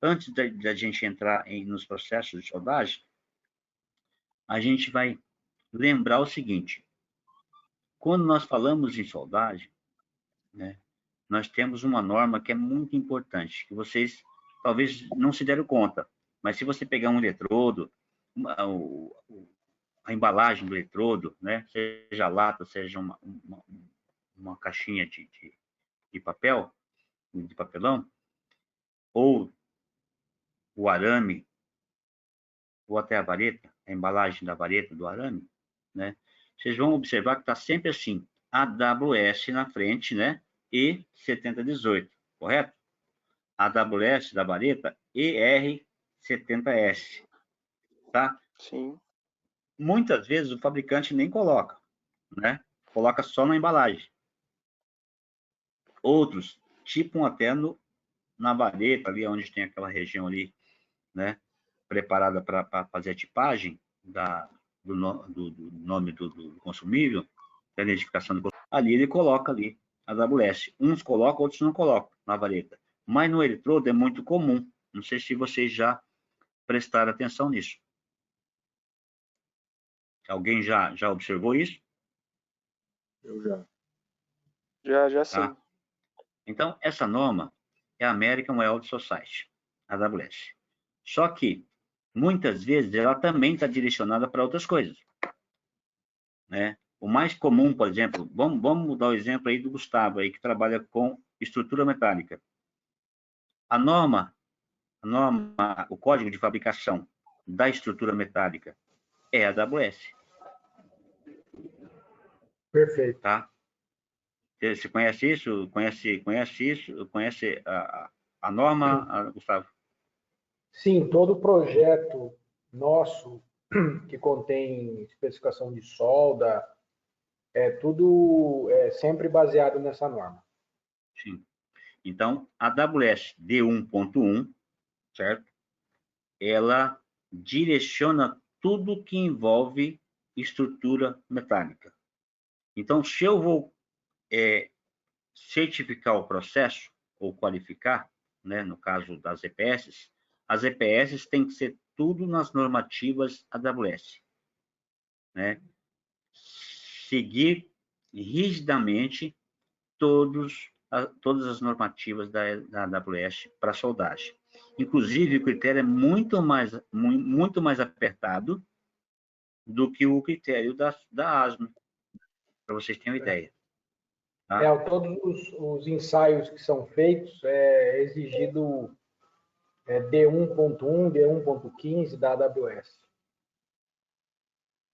antes da gente entrar nos processos de soldagem, a gente vai lembrar o seguinte: quando nós falamos em soldagem, né, nós temos uma norma que é muito importante, que vocês talvez não se deram conta, mas se você pegar um eletrodo, a embalagem do eletrodo, né, seja lata, seja uma caixinha de papel, de papelão, ou o arame, ou até a vareta, a embalagem da vareta do arame, né, vocês vão observar que está sempre assim, AWS na frente, né, e 7018, correto? AWS da vareta, ER70S, tá? Sim. Muitas vezes o fabricante nem coloca, né? Coloca só na embalagem. Outros tipam até na vareta, ali onde tem aquela região ali, né? Preparada para fazer a tipagem do nome do consumível, da identificação do consumível. Ali ele coloca ali a AWS. Uns colocam, outros não colocam na vareta. Mas no eletrodo é muito comum. Não sei se vocês já prestaram atenção nisso. Alguém já observou isso? Eu já. Já Tá? sim. Então, essa norma é a American Health Society, AWS. Só que, muitas vezes, ela também está direcionada para outras coisas. Né? O mais comum, por exemplo, vamos dar o exemplo aí do Gustavo, aí, que trabalha com estrutura metálica. A norma, o código de fabricação da estrutura metálica é a AWS. Perfeito. Tá? Você conhece isso? Conhece isso? Conhece a norma, Gustavo? Sim, todo projeto nosso que contém especificação de solda, é tudo sempre baseado nessa norma. Sim. Então, a AWS D1.1, certo? Ela direciona tudo que envolve estrutura metálica. Então, se eu vou certificar o processo, ou qualificar, né, no caso das EPS, as EPS têm que ser tudo nas normativas AWS. Né? Seguir rigidamente todas as normativas da AWS para soldagem. Inclusive, o critério é muito mais apertado do que o critério da ASME, para vocês terem uma ideia. Tá? Todos os ensaios que são feitos é exigido D1.1, D1.15 da AWS.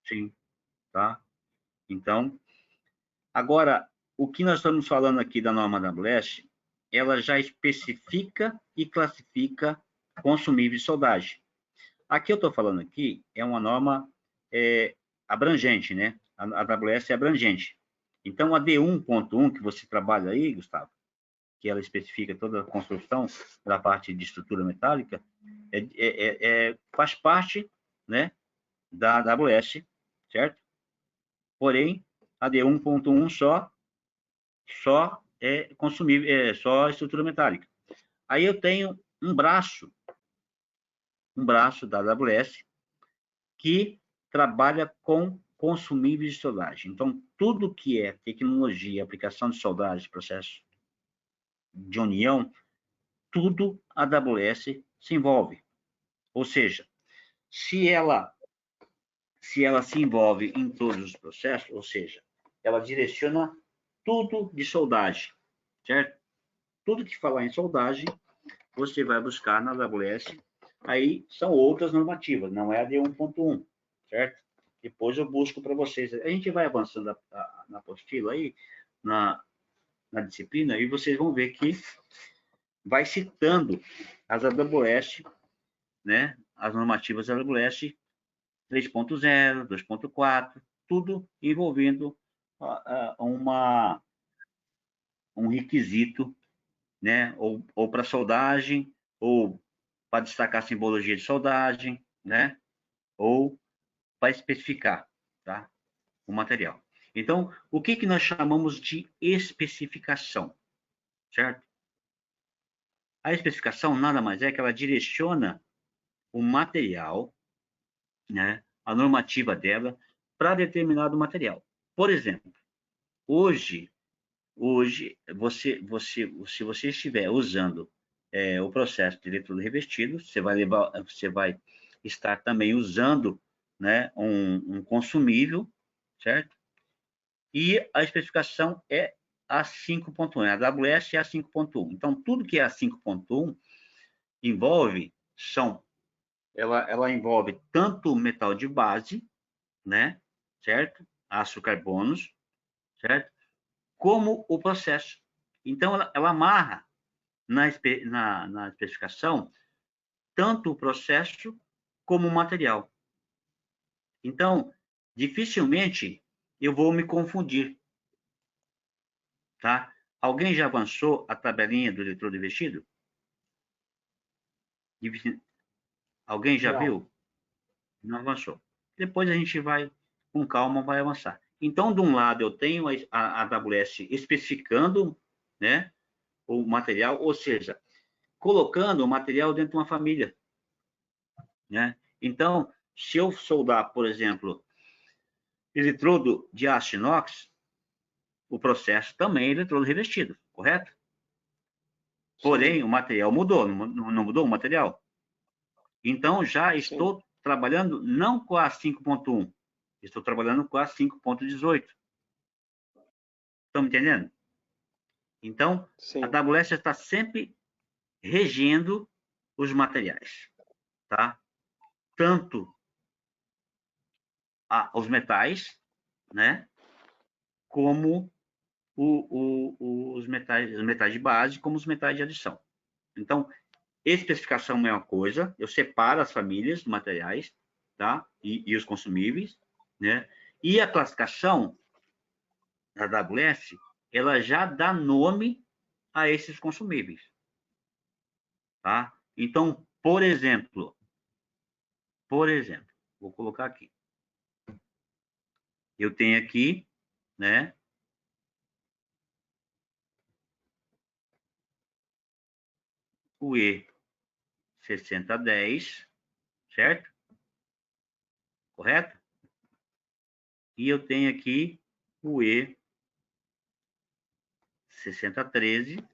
Sim, tá? Então, agora, o que nós estamos falando aqui da norma AWS, ela já especifica e classifica consumíveis de soldagem. Aqui eu estou falando aqui é uma norma abrangente, né? A AWS é abrangente. Então, a D1.1 que você trabalha aí, Gustavo, que ela especifica toda a construção da parte de estrutura metálica, faz parte, né, da AWS, certo? Porém, a D1.1 só é consumível, só estrutura metálica. Aí eu tenho um braço da AWS que trabalha com consumíveis de soldagem. Então, tudo que é tecnologia, aplicação de soldagem, processo de união, tudo a AWS se envolve. Ou seja, se ela se envolve em todos os processos, ou seja, ela direciona tudo de soldagem, certo? Tudo que falar em soldagem, você vai buscar na AWS, aí são outras normativas, não é a D1.1, certo? Depois eu busco para vocês. A gente vai avançando na apostila aí, na disciplina, e vocês vão ver que vai citando as AWS, né? As normativas AWS 3.0, 2.4, tudo envolvendo um requisito, né? Ou para soldagem, ou para destacar a simbologia de soldagem, né? Ou para especificar, tá? O material. Então, o que nós chamamos de especificação, certo? A especificação nada mais é que ela direciona o material, né, a normativa dela, para determinado material. Por exemplo, hoje se você estiver usando o processo de eletrodo revestido, você vai estar também usando, né, um consumível, certo? E a especificação é a 5.1, a AWS é a 5.1. Então, tudo que é a 5.1 ela envolve tanto o metal de base, né, certo? Aço carbonos, certo? Como o processo. Então, ela amarra na especificação tanto o processo como o material. Então, dificilmente eu vou me confundir, tá? Alguém já avançou a tabelinha do eletrodo investido? Alguém já Não. viu? Não avançou. Depois a gente vai, com calma, vai avançar. Então, de um lado, eu tenho a AWS especificando, né, o material, ou seja, colocando o material dentro de uma família, né? Então, se eu soldar, por exemplo, eletrodo de aço inox, o processo também é eletrodo revestido, correto? Porém, Sim. o material mudou, não mudou o material? Então, já Sim. estou trabalhando não com a 5.1, estou trabalhando com a 5.18. Estão me entendendo? Então, a Sim. AWS está sempre regendo os materiais, tá? Tanto os metais, né? Como os metais de base, como os metais de adição. Então, especificação é uma coisa, eu separo as famílias de materiais, tá? E os consumíveis, né? E a classificação da AWS, ela já dá nome a esses consumíveis, tá? Então, por exemplo, vou colocar aqui. Eu tenho aqui, né? O E6010, certo? Correto? E eu tenho aqui o E6013.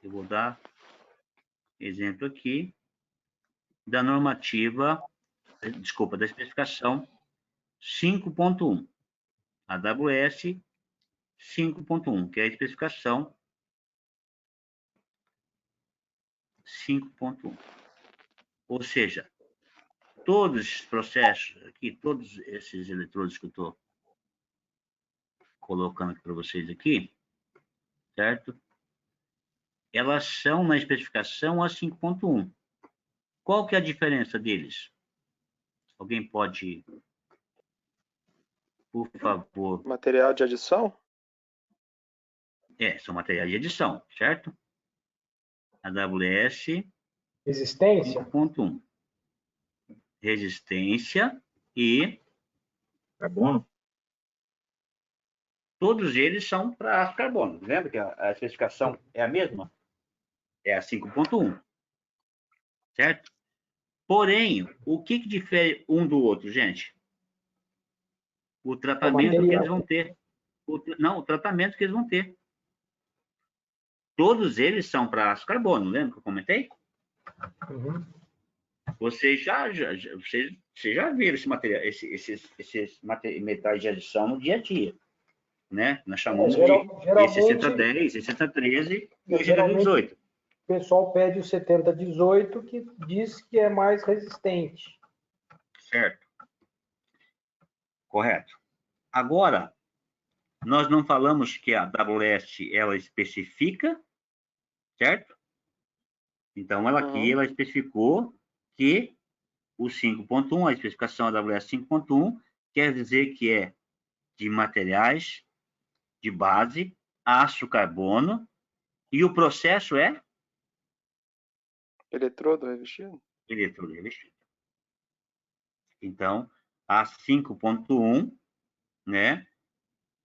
Eu vou dar exemplo aqui da normativa, desculpa, da especificação 5.1, AWS 5.1, que é a especificação 5.1. Ou seja, todos esses processos aqui, todos esses eletrodos que eu estou colocando aqui para vocês aqui, certo? Elas são na especificação a 5.1. Qual que é a diferença deles? Alguém pode, por favor? Material de adição? São materiais de adição, certo? AWS Resistência? 5.1. Resistência e Carbono? todos eles são para aço carbono. Lembra que a especificação é a mesma? É a 5.1, certo? Porém, o que difere um do outro, gente? O tratamento que eles vão ter. O tratamento que eles vão ter. Todos eles são para aço carbono, lembra que eu comentei? Uhum. Vocês já viram esses metais de adição no dia a dia, né? Nós chamamos de E6010, E6013 e E6018. O pessoal pede o 7018, que diz que é mais resistente. Certo. Correto. Agora, nós não falamos que a AWS, ela especifica, certo? Então, ela especificou que o 5.1, a especificação AWS 5.1, quer dizer que é de materiais de base, aço carbono, e o processo é Eletrodo revestido? eletrodo revestido. Então, a 5.1, né,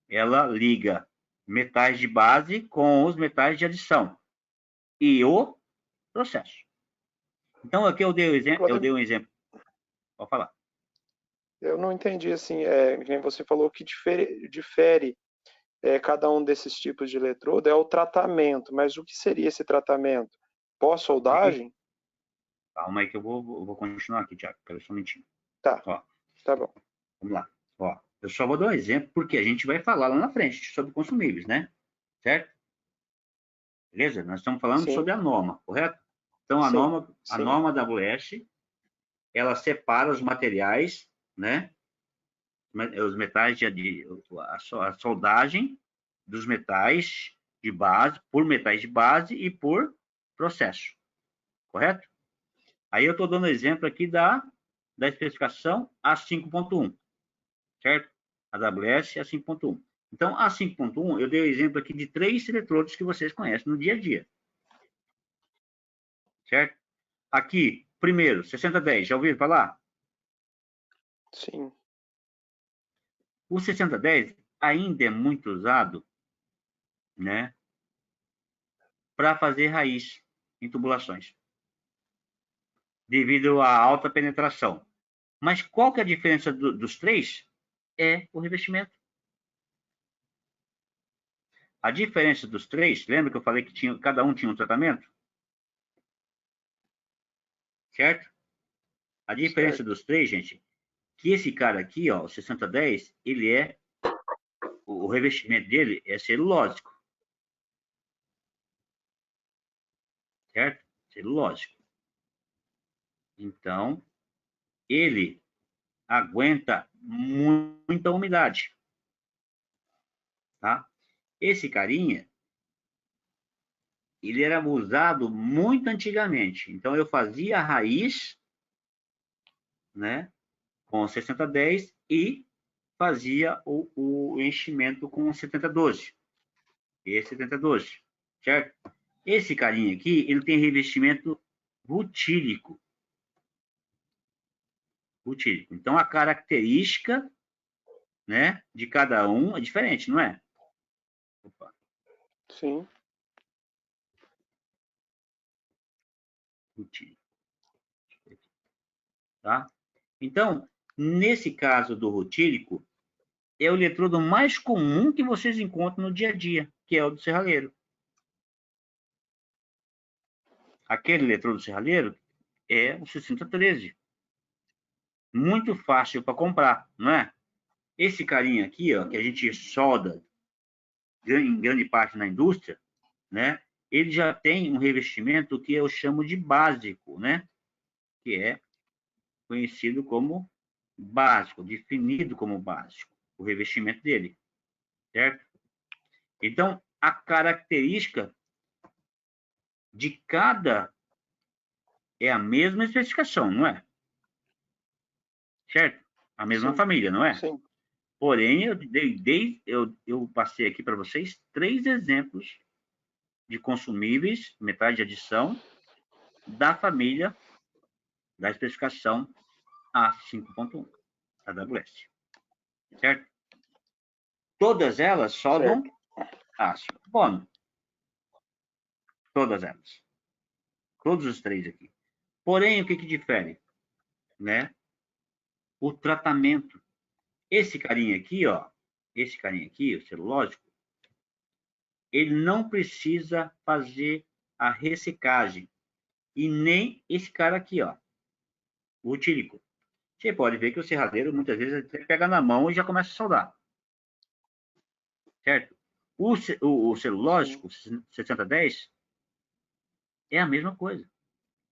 ela liga metais de base com os metais de adição. e o processo. Então, aqui eu dei um exemplo. Pode falar. Eu não entendi, assim, nem você falou que difere cada um desses tipos de eletrodo é o tratamento, mas o que seria esse tratamento? Pós-soldagem? Calma aí que eu vou continuar aqui, Thiago. Espera só um minutinho. Tá, Ó, tá bom. vamos lá. Ó, eu só vou dar um exemplo, porque a gente vai falar lá na frente sobre consumíveis, né? Certo? Beleza? Nós estamos falando Sim, sobre a norma, correto? Então, a sim, norma AWS, ela separa os materiais, né? Os metais a soldagem dos metais de base, por metais de base e por processo, correto? Aí eu estou dando exemplo aqui da especificação A5.1, certo? AWS A5.1. Então, a 5.1, eu dei o exemplo aqui de 3 eletrodos que vocês conhecem no dia a dia. Certo? Aqui, primeiro, 6010, já ouviram falar? sim. O 6010 ainda é muito usado, né, para fazer raiz em tubulações, devido à alta penetração. Mas qual que é a diferença dos 3? É o revestimento. A diferença dos 3, lembra que eu falei que cada um tinha um tratamento? Certo? A diferença dos 3, gente, que esse cara aqui, ó, o 6010, o revestimento dele é celulósico. Certo? Celulósico. Então, ele aguenta muita umidade. Tá? Esse carinha, ele era usado muito antigamente. Então, eu fazia a raiz, né, com 6010 e fazia o enchimento com 7012. E 7012, certo? Esse carinha aqui, ele tem revestimento rutílico. Rutílico. Então, a característica, né, de cada um é diferente, não é? Opa. Sim. Rutílico. Tá? Então, nesse caso do rutílico, é o eletrodo mais comum que vocês encontram no dia a dia, que é o do serralheiro. Aquele eletrodo serralheiro é o 6013. Muito fácil para comprar, não é? Esse carinha aqui, ó, que a gente solda em grande parte na indústria, né? Ele já tem um revestimento que eu chamo de básico, né? Que é conhecido como básico, definido como básico, o revestimento dele, certo? Então, a característica de cada é a mesma especificação, não é? Certo? A mesma Sim, família, não é? sim. Porém, eu passei aqui para vocês 3 exemplos de consumíveis, metais de adição, da família da especificação A5.1, AWS. Certo? Todas elas soldam Certo. ácido carbono. Todas elas. Todos os 3 aqui. Porém, o que difere? Né? O tratamento. Esse carinha aqui, ó, o celulósico, ele não precisa fazer a ressecagem. E nem esse cara aqui, ó, o rutílico. Você pode ver que o serradeiro, muitas vezes, até pega na mão e já começa a soldar. Certo? O celulósico, 6010, é a mesma coisa.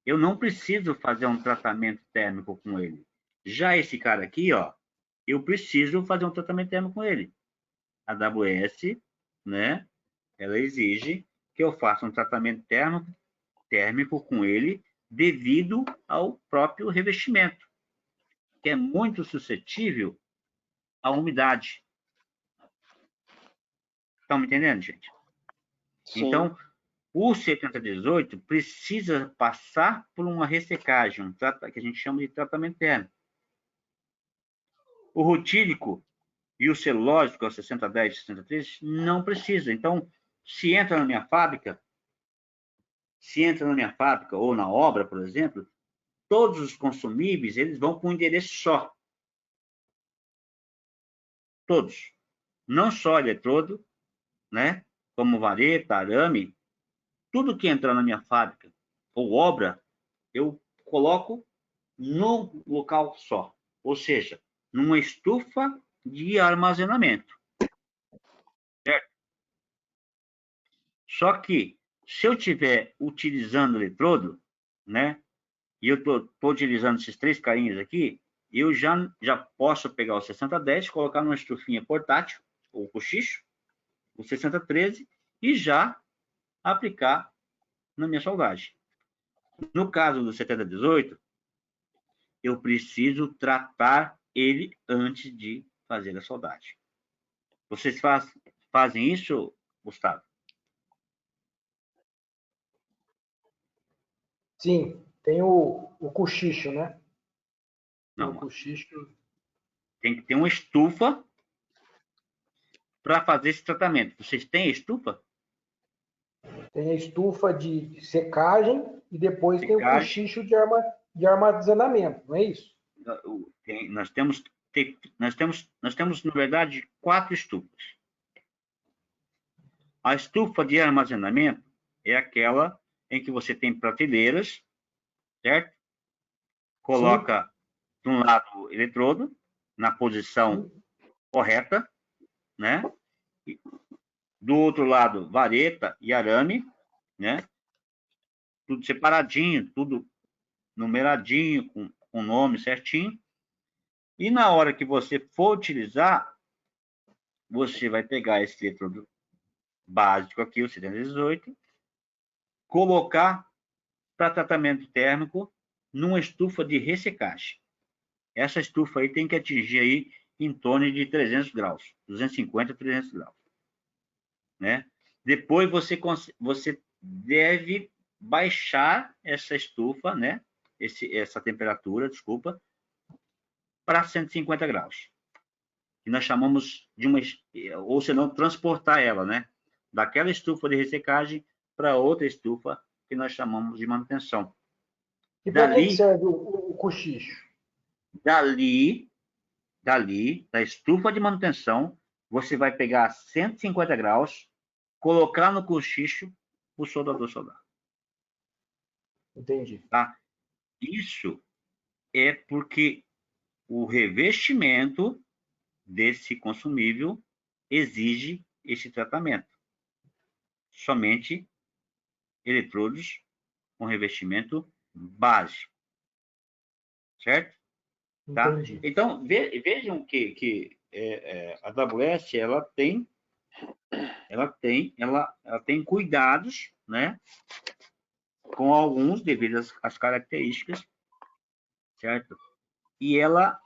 Eu não preciso fazer um tratamento térmico com ele. Já esse cara aqui, ó, eu preciso fazer um tratamento térmico com ele. A AWS, né, ela exige que eu faça um tratamento térmico com ele devido ao próprio revestimento, que é muito suscetível à umidade. Estão me entendendo, gente? Sim. Então, o 7018 precisa passar por uma ressecagem, que a gente chama de tratamento térmico. O rutílico e o celulósico, que é o 6010 e 6013, não precisa. Então, se entra na minha fábrica, se entra na minha fábrica ou na obra, por exemplo, todos os consumíveis, eles vão para um endereço só. Todos. Não só eletrodo, né? Como vareta, arame, tudo que entrar na minha fábrica ou obra, eu coloco num local só. Ou seja, numa estufa de armazenamento. Certo? Só que, se eu estiver utilizando eletrodo, né? E eu estou utilizando esses 3 carinhos aqui, eu já posso pegar o 6010, colocar numa estufinha portátil, ou cochicho, o 6013, e já aplicar na minha soldagem. No caso do 7018, eu preciso tratar ele antes de fazer a soldagem. Vocês fazem isso, Gustavo? Sim, tem o cochicho, né? O Não. cochicho. Tem que ter uma estufa para fazer esse tratamento. Vocês têm estufa? Tem a estufa de secagem e depois tem o Secagem. cochicho de armazenamento, não é isso? Nós temos, na verdade, 4 estufas. A estufa de armazenamento é aquela em que você tem prateleiras, certo? Coloca de um lado o eletrodo, na posição correta, né? Do outro lado, vareta e arame, né? Tudo separadinho, tudo numeradinho, com o nome certinho. E na hora que você for utilizar, você vai pegar esse eletrodo básico aqui, o 718, colocar para tratamento térmico numa estufa de ressecagem. Essa estufa aí tem que atingir aí em torno de 300 graus, 250, 300 graus. Né? Depois você deve baixar essa estufa, né? Essa temperatura, desculpa, para 150 graus. Que nós chamamos de uma, ou se não, transportar ela, né? Daquela estufa de ressecagem para outra estufa que nós chamamos de manutenção. E para que serve o cochicho? Dali, da estufa de manutenção, você vai pegar 150 graus, colocar no cochicho, o soldador soldar. Entendi. Tá? Isso é porque o revestimento desse consumível exige esse tratamento. Somente eletrodos com revestimento básico. Certo? Tá? Então, vejam que a AWS ela tem cuidados, né, com alguns devido às características, certo? E ela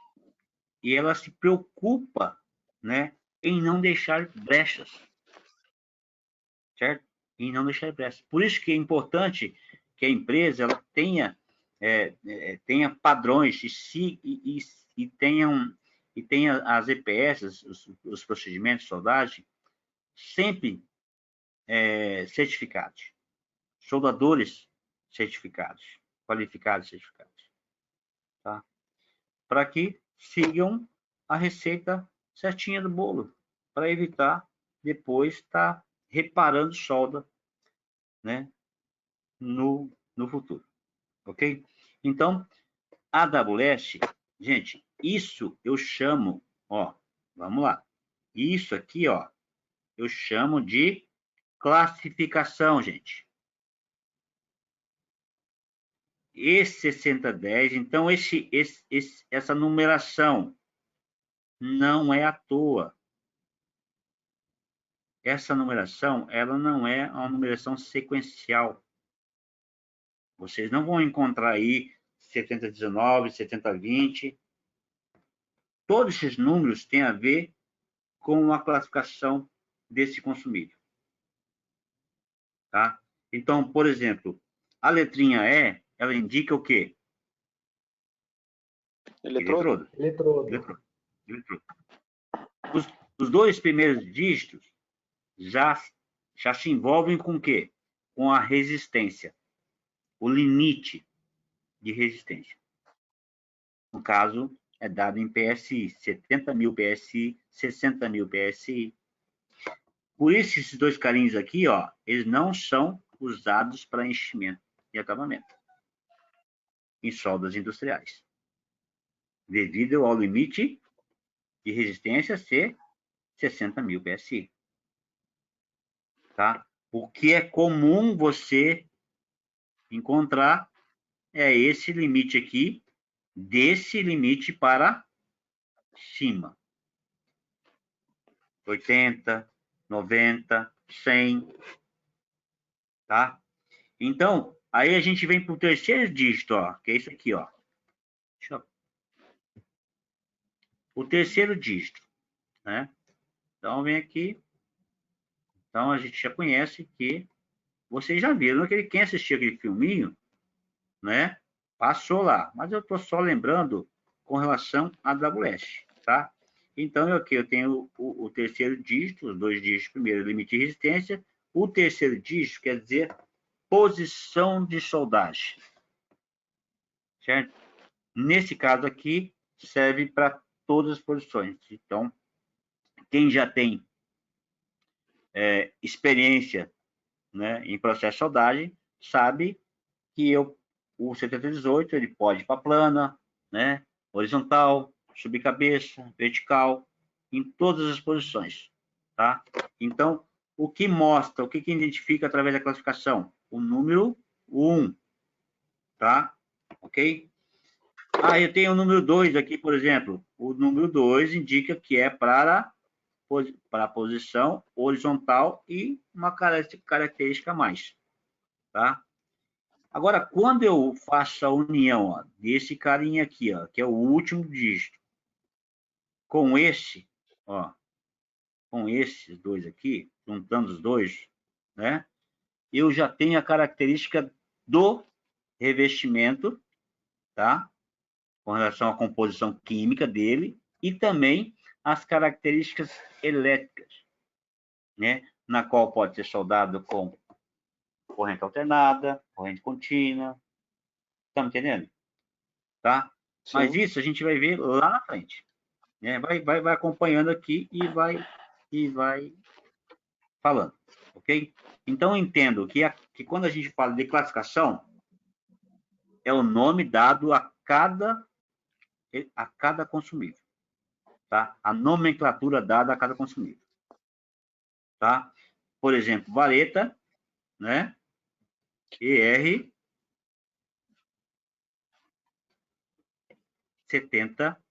se preocupa, né, em não deixar brechas, certo? Em não deixar brechas. Por isso que é importante que a empresa ela tenha padrões e tenha as EPS, os procedimentos de soldagem, sempre certificados. Soldadores certificados, qualificados certificados. Tá? Para que sigam a receita certinha do bolo, para evitar depois estar reparando solda, né, no futuro. Ok? Então, AWS, gente, isso eu chamo, ó, vamos lá. Isso aqui, ó, eu chamo de classificação, gente. Esse 6010, então essa numeração não é à toa. Essa numeração, ela não é uma numeração sequencial. Vocês não vão encontrar aí 7019, 7020. Todos esses números têm a ver com a classificação desse consumível. Tá? Então, por exemplo, a letrinha E, ela indica o quê? Eletrodo. Os 2 primeiros dígitos já se envolvem com o quê? Com a resistência. o limite de resistência. No caso, é dado em PSI, 70.000 PSI, 60.000 PSI. Por isso, esses dois carinhos aqui, ó, eles não são usados para enchimento e acabamento em soldas industriais, devido ao limite de resistência ser 60.000 PSI. Tá? O que é comum você encontrar é esse limite aqui, desse limite para cima. 80, 90, 100, tá? Então, aí a gente vem para o terceiro dígito, ó, que é isso aqui, ó. O terceiro dígito, né? Então, vem aqui. Então, a gente já conhece que vocês já viram quem assistiu aquele filminho, né? Passou lá, mas eu estou só lembrando com relação a AWS, tá? Então, aqui eu tenho o terceiro dígito, os dois dígitos primeiro, limite de resistência. O terceiro dígito quer dizer posição de soldagem, certo? Nesse caso aqui, serve para todas as posições. Então, quem já tem experiência, né, em processo de soldagem, sabe que o 7018 ele pode ir para plana, né, horizontal, subcabeça, vertical, em todas as posições, tá? Então, o que mostra, o que identifica através da classificação? O número 1, tá? Ok? Ah, eu tenho o número 2 aqui, por exemplo. O número 2 indica que é para a posição horizontal e uma característica a mais, tá? Agora, quando eu faço a união, ó, desse carinha aqui, ó, que é o último dígito, com esse, ó, com esses dois aqui, juntando os dois, né? Eu já tenho a característica do revestimento, tá? Com relação à composição química dele e também as características elétricas, né? Na qual pode ser soldado com corrente alternada, corrente contínua. Tá me entendendo? Tá? Sim. Mas isso a gente vai ver lá na frente, né? Vai acompanhando aqui e vai falando, ok? Então, eu entendo que quando a gente fala de classificação, é o nome dado a cada consumível, tá? A nomenclatura dada a cada consumível, tá? Por exemplo, vareta, né? ER 70,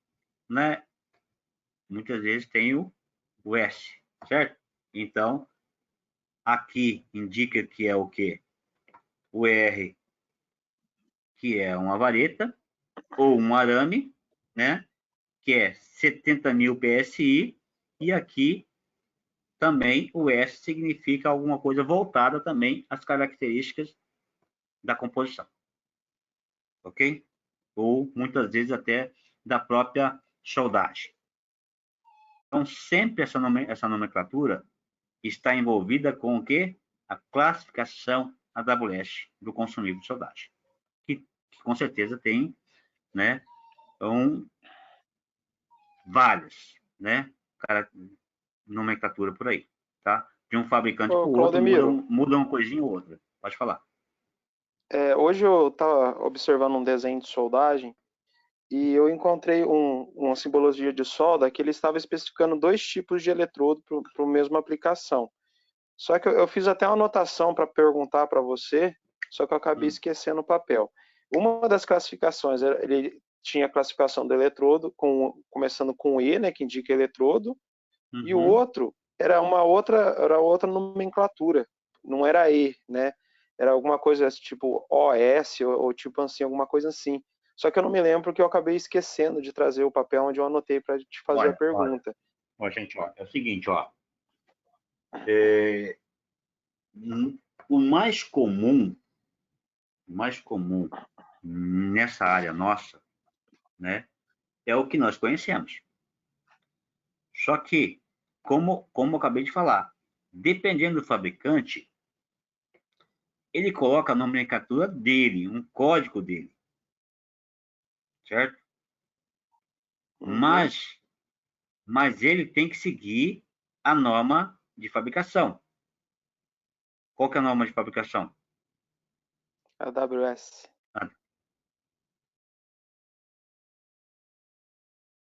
né? Muitas vezes tem o S, certo? Então, aqui indica que é o quê? O ER, que é uma vareta, ou um arame, né? Que é 70.000 PSI, e aqui também o S significa alguma coisa voltada também às características da composição, ok? Ou muitas vezes até da própria soldagem. Então, sempre essa nomenclatura está envolvida com o quê? A classificação AWS do consumível de soldagem, que com certeza tem, né, várias, né, nomenclatura por aí, tá? De um fabricante para o outro, muda uma coisinha ou outra. Pode falar. Hoje eu estava observando um desenho de soldagem e eu encontrei uma simbologia de solda que ele estava especificando 2 tipos de eletrodo para a mesma aplicação. Só que eu fiz até uma anotação para perguntar para você, só que eu acabei esquecendo o papel. Uma das classificações, ele tinha a classificação do eletrodo, começando com E, né, que indica eletrodo, e o outro era outra nomenclatura, não era E, né? Era alguma coisa tipo OS ou tipo assim, alguma coisa assim. Só que eu não me lembro que eu acabei esquecendo de trazer o papel onde eu anotei para te fazer a pergunta. Olha, gente, ó, é o seguinte, ó. O mais comum nessa área nossa, né, é o que nós conhecemos. Só que, como eu acabei de falar, dependendo do fabricante, ele coloca a nomenclatura dele, um código dele. Certo? Mas ele tem que seguir a norma de fabricação. Qual que é a norma de fabricação? AWS.